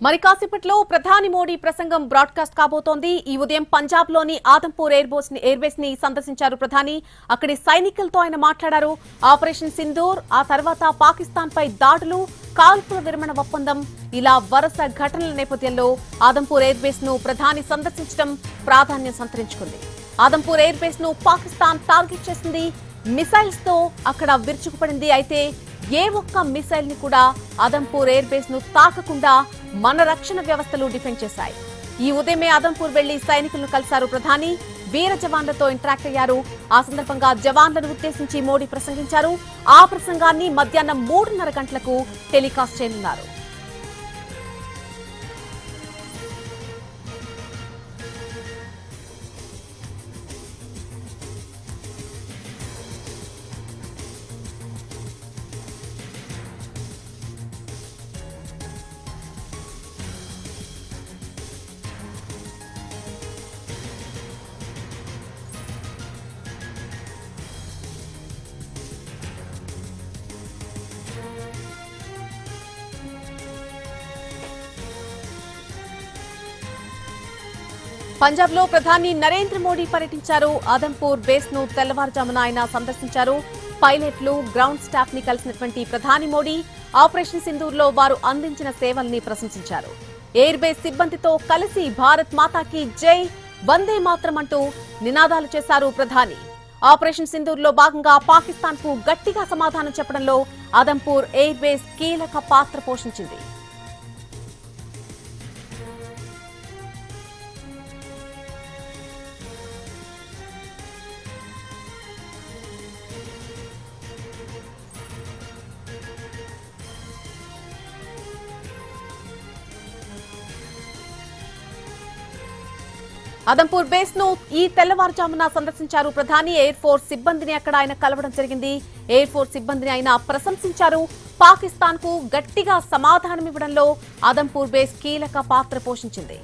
మరి కాసేపట్లో ప్రధాని మోడీ ప్రసంగం బ్రాడ్కాస్ట్ కాబోతోంది. ఈ ఉదయం పంజాబ్ లోని ఆదంపూర్ ఎయిర్ బేస్ ని సందర్శించారు ప్రధాని. అక్కడి సైనికులతో ఆయన మాట్లాడారు. ఆపరేషన్ సింధూర్, ఆ తర్వాత పాకిస్తాన్ పై దాడులు, కాల్పుల విరమణ ఒప్పందం, ఇలా వరుస ఘటనల నేపథ్యంలో ఆదంపూర్ ఎయిర్ బేస్ ను ప్రధాని సందర్శించడం ప్రాధాన్యం సంతరించుకుంది. ఆదంపూర్ ఎయిర్ బేస్ ను పాకిస్తాన్ టార్గెట్ చేసింది. మిసైల్స్ తో అక్కడ విరుచుకుపడింది. అయితే ఏ ఒక్క మిసైల్ ని కూడా ఆదంపూర్ ఎయిర్ బేస్ ను తాకకుండా మన రక్షణ వ్యవస్థలు డిఫెండ్ చేశాయి. ఈ ఉదయమే ఆదంపూర్ వెళ్లి సైనికులను కలిశారు ప్రధాని. వీర జవాన్లతో ఇంటరాక్ట్ అయ్యారు. ఆ సందర్భంగా జవాన్లను ఉద్దేశించి మోడీ ప్రసంగించారు. ఆ ప్రసంగాన్ని మధ్యాహ్నం 3:30 గంటలకు టెలికాస్ట్ చేయనున్నారు. పంజాబ్ లో ప్రధాని నరేంద్ర మోడీ పర్యటించారు. ఆదంపూర్ బేస్ ను తెల్లవారుజామున ఆయన సందర్శించారు. పైలట్లు, గ్రౌండ్ స్టాఫ్ ని కలిసినటువంటి ప్రధాని మోడీ ఆపరేషన్ సింధూర్ లో వారు అందించిన సేవల్ని ప్రశంసించారు. ఎయిర్ బేస్ సిబ్బందితో కలిసి భారత్ మాతాకి జై, వందే మాత్రం అంటూ నినాదాలు చేశారు ప్రధాని. ఆపరేషన్ సింధూర్ లో భాగంగా పాకిస్తాన్ కు గట్టిగా సమాధానం చెప్పడంలో ఆదంపూర్ ఎయిర్ బేస్ కీలక పాత్ర పోషించింది. ఆదంపూర్ బేస్ ను ఈ తెల్లవారుజామున సందర్శించారు ప్రధాని. ఎయిర్ ఫోర్స్ సిబ్బందిని అక్కడ ఆయన కలవడం జరిగింది. ఎయిర్ ఫోర్స్ సిబ్బందిని ఆయన ప్రశంసించారు. పాకిస్తాన్ కు గట్టిగా సమాధానమివ్వడంలో ఆదంపూర్ బేస్ కీలక పాత్ర పోషించింది.